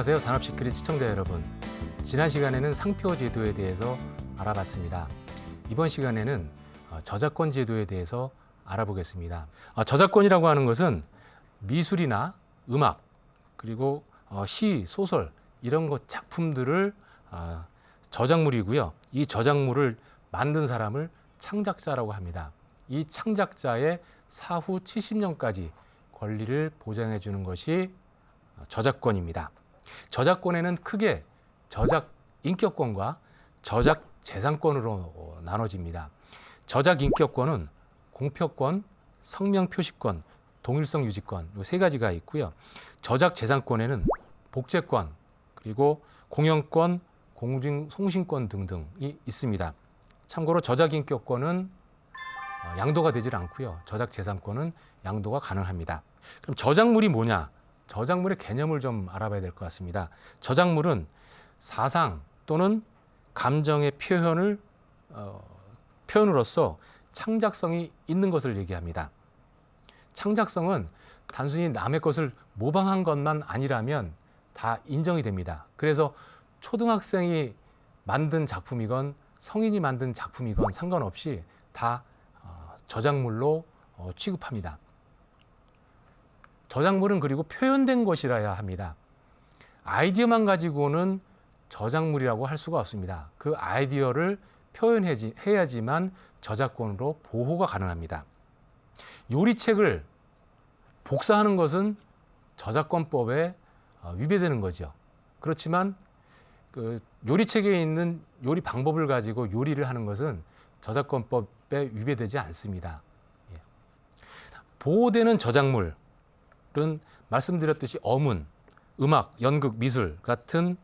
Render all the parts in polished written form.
안녕하세요. 산업시크릿 시청자 여러분. 지난 시간에는 상표 제도에 대해서 알아봤습니다. 이번 시간에는 저작권 제도에 대해서 알아보겠습니다. 저작권이라고 하는 것은 미술이나 음악, 그리고 시, 소설 이런 것 작품들을 저작물이고요. 이 저작물을 만든 사람을 창작자라고 합니다. 이 창작자의 사후 70년까지 권리를 보장해 주는 것이 저작권입니다. 저작권에는 크게 저작 인격권과 저작 재산권으로 나눠집니다. 저작 인격권은 공표권, 성명 표시권, 동일성 유지권 이 세 가지가 있고요. 저작 재산권에는 복제권, 그리고 공연권, 공중송신권 등등이 있습니다. 참고로 저작 인격권은 양도가 되질 않고요. 저작 재산권은 양도가 가능합니다. 그럼 저작물이 뭐냐? 저작물의 개념을 좀 알아봐야 될 것 같습니다. 저작물은 사상 또는 감정의 표현으로서 창작성이 있는 것을 얘기합니다. 창작성은 단순히 남의 것을 모방한 것만 아니라면 다 인정이 됩니다. 그래서 초등학생이 만든 작품이건 성인이 만든 작품이건 상관없이 다 저작물로 취급합니다. 저작물은 그리고 표현된 것이라야 합니다. 아이디어만 가지고는 저작물이라고 할 수가 없습니다. 그 아이디어를 표현해야지만 저작권으로 보호가 가능합니다. 요리책을 복사하는 것은 저작권법에 위배되는 거죠. 그렇지만 그 요리책에 있는 요리 방법을 가지고 요리를 하는 것은 저작권법에 위배되지 않습니다. 보호되는 저작물은 말씀드렸듯이 어문, 음악, 연극, 미술 같은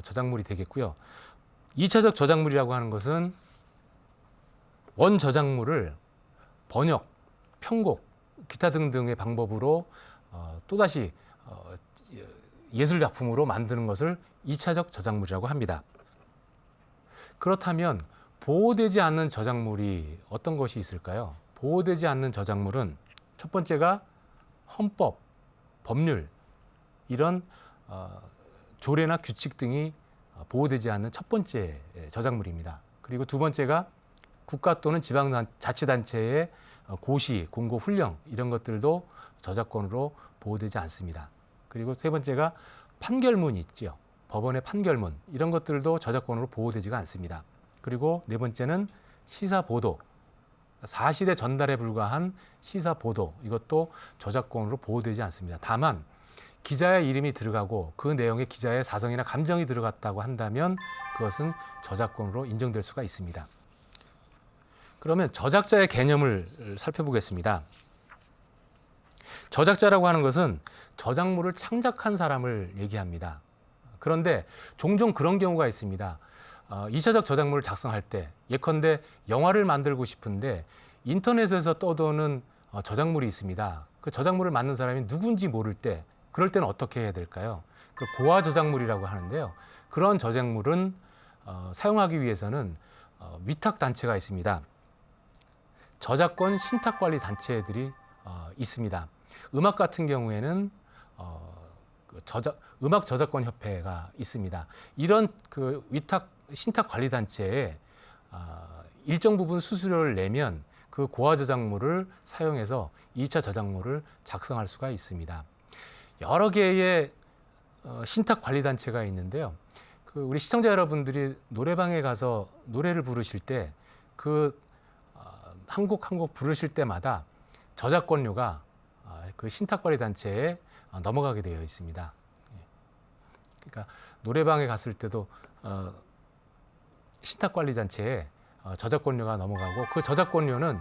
저작물이 되겠고요. 2차적 저작물이라고 하는 것은 원 저작물을 번역, 편곡, 기타 등등의 방법으로 또다시 예술 작품으로 만드는 것을 2차적 저작물이라고 합니다. 그렇다면 보호되지 않는 저작물이 어떤 것이 있을까요? 보호되지 않는 저작물은 첫 번째가 헌법, 법률 이런 조례나 규칙 등이 보호되지 않는 첫 번째 저작물입니다. 그리고 두 번째가 국가 또는 지방자치단체의 고시, 공고, 훈령 이런 것들도 저작권으로 보호되지 않습니다. 그리고 세 번째가 판결문이 있죠. 법원의 판결문 이런 것들도 저작권으로 보호되지가 않습니다. 그리고 네 번째는 시사보도, 사실의 전달에 불과한 시사보도 이것도 저작권으로 보호되지 않습니다. 다만 기자의 이름이 들어가고 그 내용에 기자의 사성이나 감정이 들어갔다고 한다면 그것은 저작권으로 인정될 수가 있습니다. 그러면 저작자의 개념을 살펴보겠습니다. 저작자라고 하는 것은 저작물을 창작한 사람을 얘기합니다. 그런데 종종 그런 경우가 있습니다. 2차적 저작물을 작성할 때 예컨대 영화를 만들고 싶은데 인터넷에서 떠도는 저작물이 있습니다. 그 저작물을 만든 사람이 누군지 모를 때 그럴 때는 어떻게 해야 될까요? 그 고화 저작물이라고 하는데요. 그런 저작물은 사용하기 위해서는 위탁 단체가 있습니다. 저작권 신탁관리 단체들이 있습니다. 음악 같은 경우에는 음악 저작권 협회가 있습니다. 이런 그 위탁 신탁 관리 단체에 일정 부분 수수료를 내면 그 고화 저작물을 사용해서 2차 저작물을 작성할 수가 있습니다. 여러 개의 신탁 관리 단체가 있는데요. 그 우리 시청자 여러분들이 노래방에 가서 노래를 부르실 때 그 한 곡 한 곡 부르실 때마다 저작권료가 그 신탁 관리 단체에 넘어가게 되어 있습니다. 그러니까 노래방에 갔을 때도 신탁관리단체에 저작권료가 넘어가고 그 저작권료는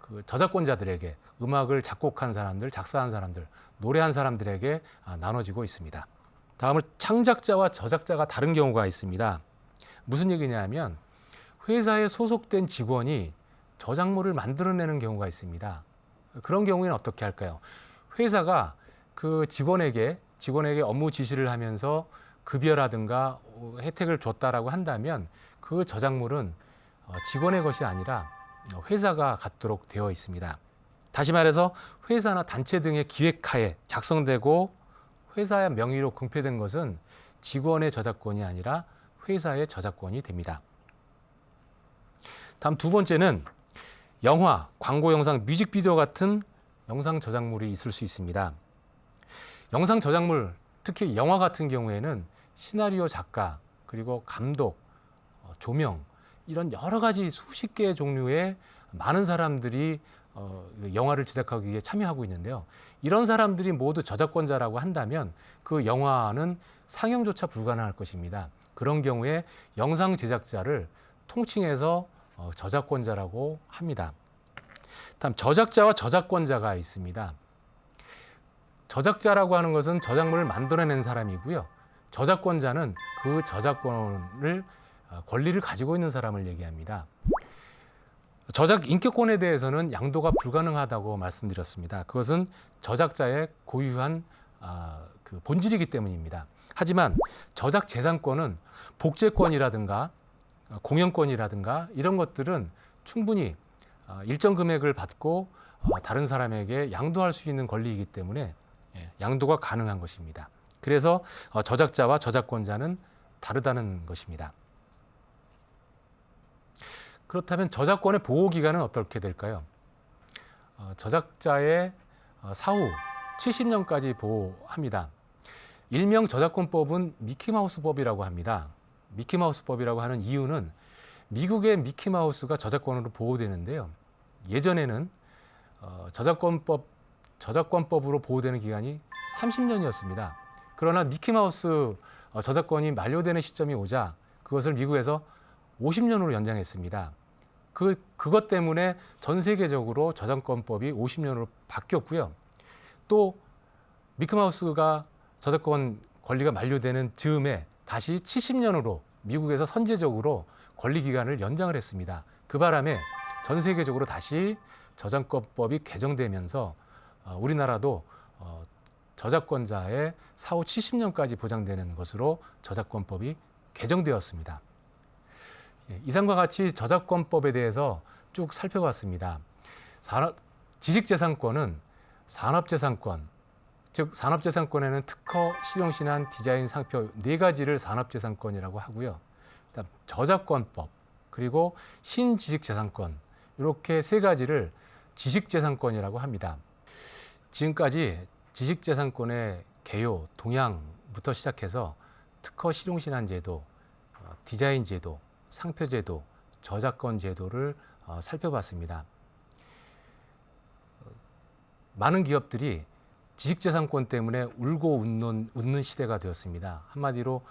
그 저작권자들에게 음악을 작곡한 사람들, 작사한 사람들, 노래한 사람들에게 나눠지고 있습니다. 다음은 창작자와 저작자가 다른 경우가 있습니다. 무슨 얘기냐면 회사에 소속된 직원이 저작물을 만들어내는 경우가 있습니다. 그런 경우에는 어떻게 할까요? 회사가 그 직원에게 업무 지시를 하면서 급여라든가 혜택을 줬다라고 한다면 그 저작물은 직원의 것이 아니라 회사가 갖도록 되어 있습니다. 다시 말해서 회사나 단체 등의 기획하에 작성되고 회사의 명의로 공표된 것은 직원의 저작권이 아니라 회사의 저작권이 됩니다. 다음 두 번째는 영화, 광고 영상, 뮤직비디오 같은 영상 저작물이 있을 수 있습니다. 영상 저작물, 특히 영화 같은 경우에는 시나리오 작가, 그리고 감독, 조명 이런 여러 가지 수십 개의 종류의 많은 사람들이 영화를 제작하기 위해 참여하고 있는데요. 이런 사람들이 모두 저작권자라고 한다면 그 영화는 상영조차 불가능할 것입니다. 그런 경우에 영상 제작자를 통칭해서 저작권자라고 합니다. 다음 저작자와 저작권자가 있습니다. 저작자라고 하는 것은 저작물을 만들어낸 사람이고요. 저작권자는 그 저작권을 권리를 가지고 있는 사람을 얘기합니다. 저작 인격권에 대해서는 양도가 불가능하다고 말씀드렸습니다. 그것은 저작자의 고유한 그 본질이기 때문입니다. 하지만 저작 재산권은 복제권이라든가 공연권이라든가 이런 것들은 충분히 일정 금액을 받고 다른 사람에게 양도할 수 있는 권리이기 때문에 양도가 가능한 것입니다. 그래서 저작자와 저작권자는 다르다는 것입니다. 그렇다면 저작권의 보호 기간은 어떻게 될까요? 저작자의 사후 70년까지 보호합니다. 일명 저작권법은 미키마우스법이라고 합니다. 미키마우스법이라고 하는 이유는 미국의 미키마우스가 저작권으로 보호되는데요. 예전에는 저작권법으로 보호되는 기간이 30년이었습니다. 그러나 미키마우스 저작권이 만료되는 시점이 오자 그것을 미국에서 50년으로 연장했습니다. 그것 때문에 전 세계적으로 저작권법이 50년으로 바뀌었고요. 또 미키마우스가 저작권 권리가 만료되는 즈음에 다시 70년으로 미국에서 선제적으로 권리 기간을 연장을 했습니다. 그 바람에 전 세계적으로 다시 저작권법이 개정되면서 우리나라도 저작권자의 사후 70년까지 보장되는 것으로 저작권법이 개정되었습니다. 이상과 같이 저작권법에 대해서 쭉 살펴봤습니다. 지식재산권은 산업재산권, 즉 산업재산권에는 특허, 실용신안, 디자인, 상표 네 가지를 산업재산권이라고 하고요. 그다음 저작권법, 그리고 신지식재산권 이렇게 세 가지를 지식재산권이라고 합니다. 지금까지 지식재산권의 개요, 동향부터 시작해서 특허, 실용신안 제도, 디자인 제도, 상표 제도, 저작권 제도를 살펴봤습니다. 많은 기업들이 지식재산권 때문에 울고 웃는 시대가 되었습니다. 한마디로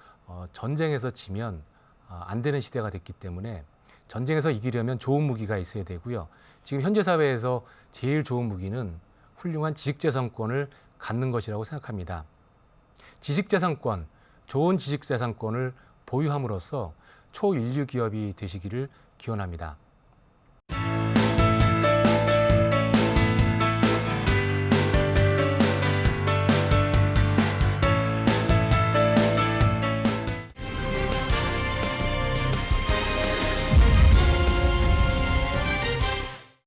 전쟁에서 지면 안 되는 시대가 됐기 때문에 전쟁에서 이기려면 좋은 무기가 있어야 되고요. 지금 현재 사회에서 제일 좋은 무기는 훌륭한 지식재산권을 갖는 것이라고 생각합니다. 지식재산권, 좋은 지식재산권을 보유함으로써 초일류 기업이 되시기를 기원합니다.